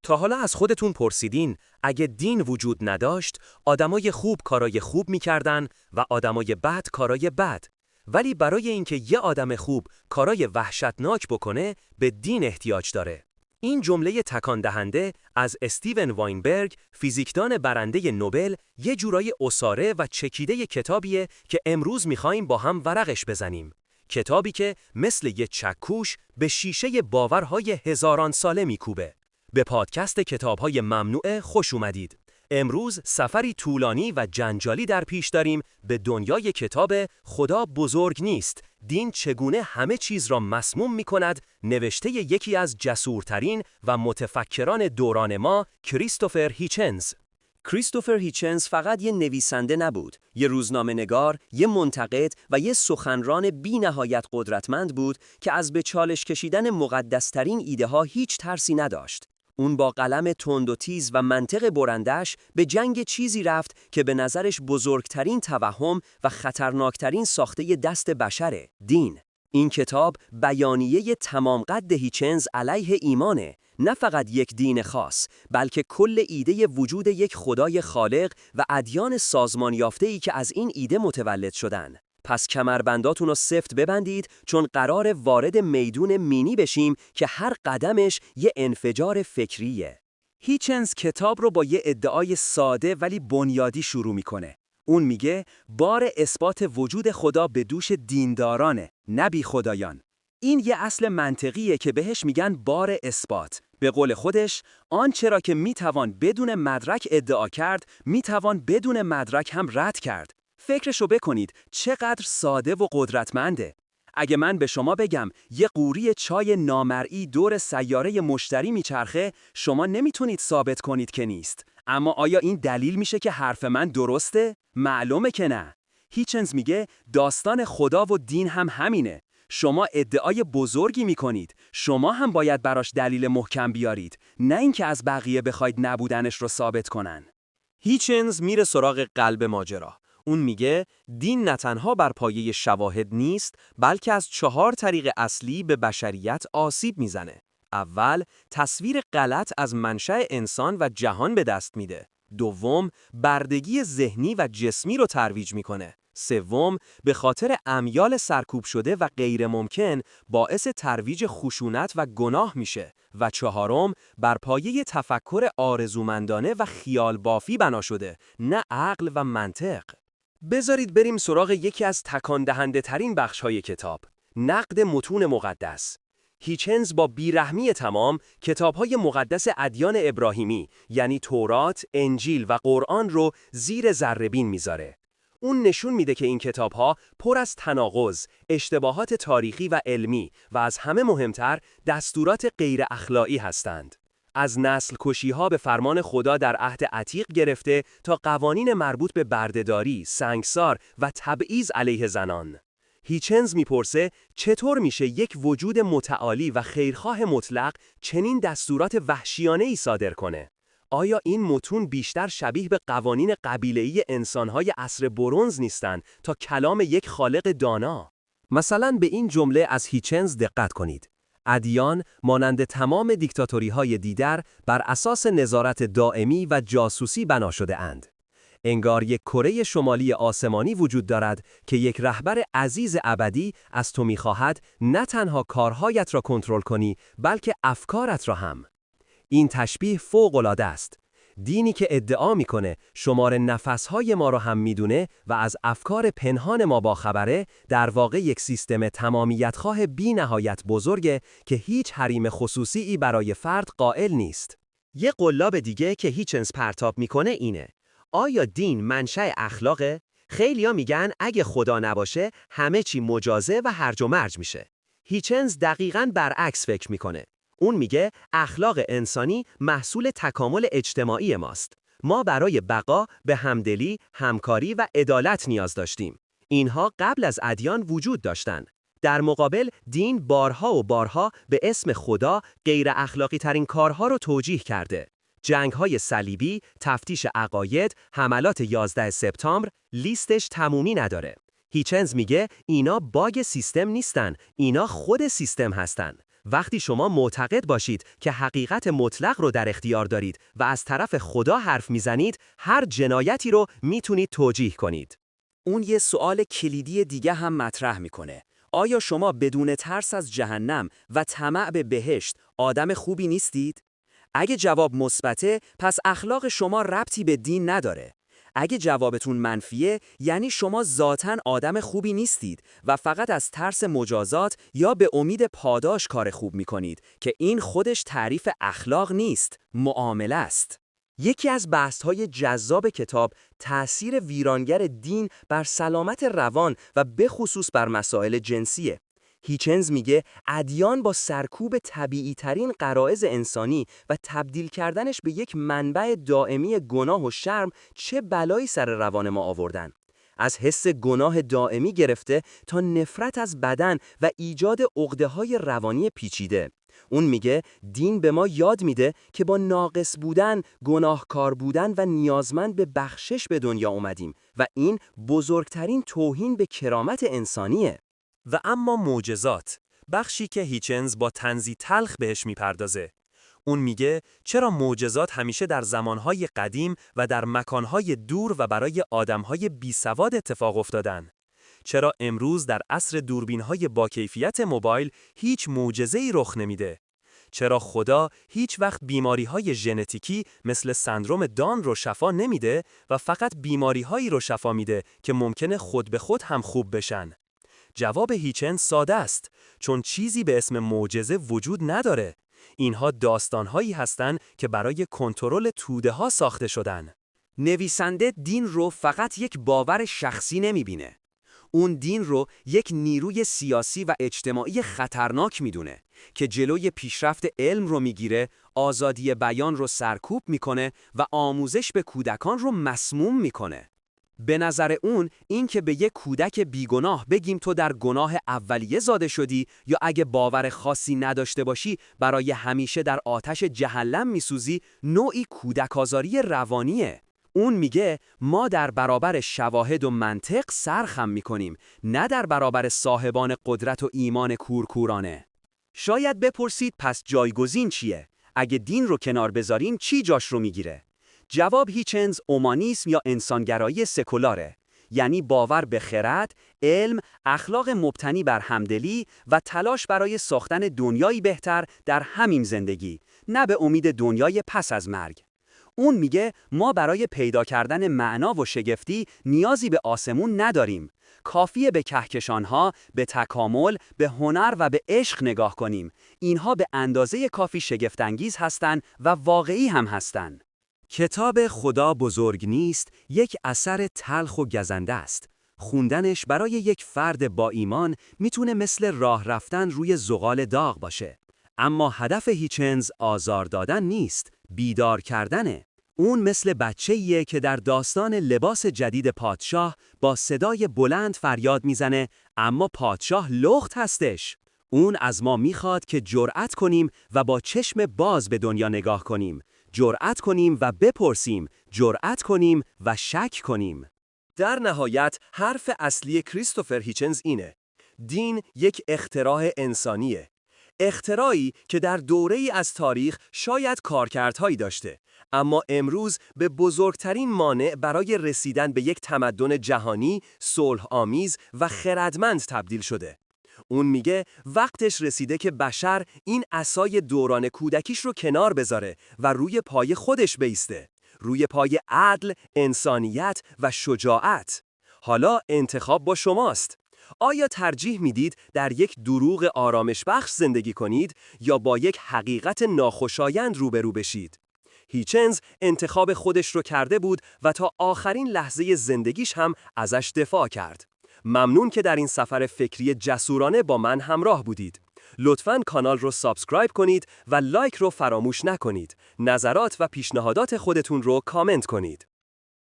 تا حالا از خودتون پرسیدین اگه دین وجود نداشت، آدمای خوب کارای خوب میکردن و آدمای بد کارای بد. ولی برای اینکه یه آدم خوب کارای وحشتناک بکنه، به دین احتیاج داره. این جمله تکان دهنده از استیون واینبرگ، فیزیکدان برنده نوبل، یه جورای اساره و چکیده کتابیه که امروز میخوایم با هم ورقش بزنیم. کتابی که مثل یه چکش به شیشه باورهای هزاران ساله میکوبه. به پادکست کتاب‌های ممنوعه خوش اومدید. امروز سفری طولانی و جنجالی در پیش داریم به دنیای کتاب خدا بزرگ نیست، دین چگونه همه چیز را مسموم می‌کند، نوشته یکی از جسورترین و متفکران دوران ما، کریستوفر هیچنز. کریستوفر هیچنز فقط یه نویسنده نبود، یه روزنامه‌نگار، یه منتقد و یه سخنران بی‌نهایت قدرتمند بود که از به چالش کشیدن مقدس‌ترین ایده‌ها هیچ ترسی نداشت. اون با قلم تند و تیز و منطق برندش به جنگ چیزی رفت که به نظرش بزرگترین توهم و خطرناکترین ساخته دست بشره، دین. این کتاب بیانیه تمام قد هیچنز علیه ایمانه، نه فقط یک دین خاص، بلکه کل ایده وجود یک خدای خالق و ادیان سازمان یافته‌ای که از این ایده متولد شدن. پس کمربنداتون رو سفت ببندید، چون قرار وارد میدون مینی بشیم که هر قدمش یه انفجار فکریه. هیچنز کتاب رو با یه ادعای ساده ولی بنیادی شروع میکنه. اون میگه بار اثبات وجود خدا به دوش دیندارانه، نه بی خدایان. این یه اصل منطقیه که بهش میگن بار اثبات. به قول خودش، آنچه را که میتوان بدون مدرک ادعا کرد، میتوان بدون مدرک هم رد کرد. فکرشو بکنید چقدر ساده و قدرتمنده. اگه من به شما بگم یه قوری چای نامرئی دور سیاره مشتری میچرخه، شما نمیتونید ثابت کنید که نیست. اما آیا این دلیل میشه که حرف من درسته؟ معلومه که نه. هیچنز میگه داستان خدا و دین هم همینه. شما ادعای بزرگی میکنید، شما هم باید براش دلیل محکم بیارید، نه اینکه از بقیه بخواید نبودنش رو ثابت کنن. هیچنز میره سراغ قلب ماجرا. اون میگه دین نه تنها بر پایه شواهد نیست، بلکه از 4 طریق اصلی به بشریت آسیب میزنه. اول، تصویر غلط از منشأ انسان و جهان به دست میده. دوم، بردگی ذهنی و جسمی رو ترویج میکنه. سوم، به خاطر امیال سرکوب شده و غیر ممکن باعث ترویج خشونت و گناه میشه. و چهارم، بر پایه تفکر آرزومندانه و خیال بافی بنا شده، نه عقل و منطق. بذارید بریم سراغ یکی از تکان دهنده ترین بخش‌های کتاب، نقد متون مقدس. هیچنز با بیرحمی تمام کتاب‌های مقدس ادیان ابراهیمی، یعنی تورات، انجیل و قرآن رو زیر ذره‌بین میذاره. اون نشون میده که این کتاب‌ها پر از تناقض، اشتباهات تاریخی و علمی و از همه مهمتر دستورات غیر اخلاقی هستند. از نسل کشی‌ها به فرمان خدا در عهد عتیق گرفته تا قوانین مربوط به بردهداری، سنگسار و تبعیض علیه زنان. هیچنز میپرسه چطور میشه یک وجود متعالی و خیرخواه مطلق چنین دستورات وحشیانه‌ای صادر کنه؟ آیا این متون بیشتر شبیه به قوانین قبیله‌ای انسان‌های عصر برنز نیستن تا کلام یک خالق دانا؟ مثلا به این جمله از هیچنز دقت کنید. ادیان مانند تمام دیکتاتوری‌های دیگر بر اساس نظارت دائمی و جاسوسی بنا شده اند. انگار یک کره شمالی آسمانی وجود دارد که یک رهبر عزیز ابدی از تو می‌خواهد نه تنها کارهایت را کنترل کنی، بلکه افکارت را هم. این تشبیه فوق‌العاده است. دینی که ادعا میکنه شمار نفسهای ما رو هم میدونه و از افکار پنهان ما باخبره، در واقع یک سیستم تمامیت‌خواه بی نهایت بزرگه که هیچ حریم خصوصی برای فرد قائل نیست. یه قلاب دیگه که هیچنز پرتاب میکنه اینه: آیا دین منشأ اخلاقه؟ خیلیا میگن اگه خدا نباشه همه چی مجازه و هرج و مرج میشه. هیچنز دقیقاً برعکس فکر میکنه. اون میگه اخلاق انسانی محصول تکامل اجتماعی ماست. ما برای بقا به همدلی، همکاری و عدالت نیاز داشتیم. اینها قبل از ادیان وجود داشتند. در مقابل دین بارها و بارها به اسم خدا غیر اخلاقی ترین کارها رو توجیه کرده. جنگ‌های صلیبی، تفتیش عقاید، حملات 11 سپتامبر، لیستش تمومی نداره. هیچنز میگه اینا باگ سیستم نیستن، اینا خود سیستم هستن. وقتی شما معتقد باشید که حقیقت مطلق رو در اختیار دارید و از طرف خدا حرف میزنید، هر جنایتی رو میتونید توجیه کنید. اون یه سوال کلیدی دیگه هم مطرح میکنه. آیا شما بدون ترس از جهنم و طمع به بهشت آدم خوبی نیستید؟ اگه جواب مثبته، پس اخلاق شما ربطی به دین نداره. اگه جوابتون منفیه، یعنی شما ذاتاً آدم خوبی نیستید و فقط از ترس مجازات یا به امید پاداش کار خوب میکنید که این خودش تعریف اخلاق نیست، معامله است. یکی از بحث‌های جذاب کتاب تأثیر ویرانگر دین بر سلامت روان و به خصوص بر مسائل جنسیه. هیچنز میگه ادیان با سرکوب طبیعی ترین غرایز انسانی و تبدیل کردنش به یک منبع دائمی گناه و شرم چه بلایی سر روان ما آوردن. از حس گناه دائمی گرفته تا نفرت از بدن و ایجاد عقده‌های روانی پیچیده. اون میگه دین به ما یاد میده که با ناقص بودن، گناهکار بودن و نیازمند به بخشش به دنیا اومدیم و این بزرگترین توهین به کرامت انسانیه. و اما معجزات، بخشی که هیچنز با طنزی تلخ بهش میپردازه. اون میگه چرا معجزات همیشه در زمانهای قدیم و در مکانهای دور و برای آدمهای بیسواد اتفاق افتادن؟ چرا امروز در عصر دوربینهای با کیفیت موبایل هیچ معجزه‌ای رخ نمیده؟ چرا خدا هیچ وقت بیماریهای ژنتیکی مثل سندروم دان رو شفا نمیده و فقط بیماریهایی رو شفا میده که ممکنه خود به خود هم خوب بشن؟ جواب هیچنز ساده است، چون چیزی به اسم معجزه وجود نداره. اینها داستانهایی هستند که برای کنترل توده‌ها ساخته شدن. نویسنده دین رو فقط یک باور شخصی نمیبینه. اون دین رو یک نیروی سیاسی و اجتماعی خطرناک میدونه که جلوی پیشرفت علم رو میگیره، آزادی بیان رو سرکوب میکنه و آموزش به کودکان رو مسموم میکنه. به نظر اون این که به یک کودک بیگناه بگیم تو در گناه اولیه زاده شدی یا اگه باور خاصی نداشته باشی برای همیشه در آتش جهنم میسوزی، نوعی کودک آزاری روانیه. اون میگه ما در برابر شواهد و منطق سرخم میکنیم، نه در برابر صاحبان قدرت و ایمان کورکورانه. شاید بپرسید پس جایگزین چیه؟ اگه دین رو کنار بذاریم چی جاش رو میگیره؟ جواب هیچنز اومانیسم یا انسانگرایی سکولاره، یعنی باور به خرد، علم، اخلاق مبتنی بر همدلی و تلاش برای ساختن دنیایی بهتر در همین زندگی، نه به امید دنیای پس از مرگ. اون میگه ما برای پیدا کردن معنا و شگفتی نیازی به آسمون نداریم. کافیه به کهکشانها، به تکامل، به هنر و به عشق نگاه کنیم. اینها به اندازه کافی شگفت‌انگیز هستند و واقعی هم هستند. کتاب خدا بزرگ نیست یک اثر تلخ و گزنده است. خوندنش برای یک فرد با ایمان میتونه مثل راه رفتن روی زغال داغ باشه. اما هدف هیچنز آزار دادن نیست، بیدار کردنه. اون مثل بچه‌ایه که در داستان لباس جدید پادشاه با صدای بلند فریاد میزنه، اما پادشاه لخت هستش. اون از ما میخواد که جرأت کنیم و با چشم باز به دنیا نگاه کنیم. جرأت کنیم و بپرسیم، جرأت کنیم و شک کنیم. در نهایت حرف اصلی کریستوفر هیچنز اینه: دین یک اختراع انسانیه. اختراعی که در دوره‌ای از تاریخ شاید کارکردهایی داشته، اما امروز به بزرگترین مانع برای رسیدن به یک تمدن جهانی، صلح‌آمیز و خردمند تبدیل شده. اون میگه وقتش رسیده که بشر این عصای دوران کودکیش رو کنار بذاره و روی پای خودش بایسته، روی پای عدل، انسانیت و شجاعت. حالا انتخاب با شماست. آیا ترجیح میدید در یک دروغ آرامش بخش زندگی کنید یا با یک حقیقت ناخوشایند روبرو بشید؟ هیچنز انتخاب خودش رو کرده بود و تا آخرین لحظه زندگیش هم ازش دفاع کرد. ممنون که در این سفر فکری جسورانه با من همراه بودید. لطفاً کانال رو سابسکرایب کنید و لایک رو فراموش نکنید. نظرات و پیشنهادات خودتون رو کامنت کنید.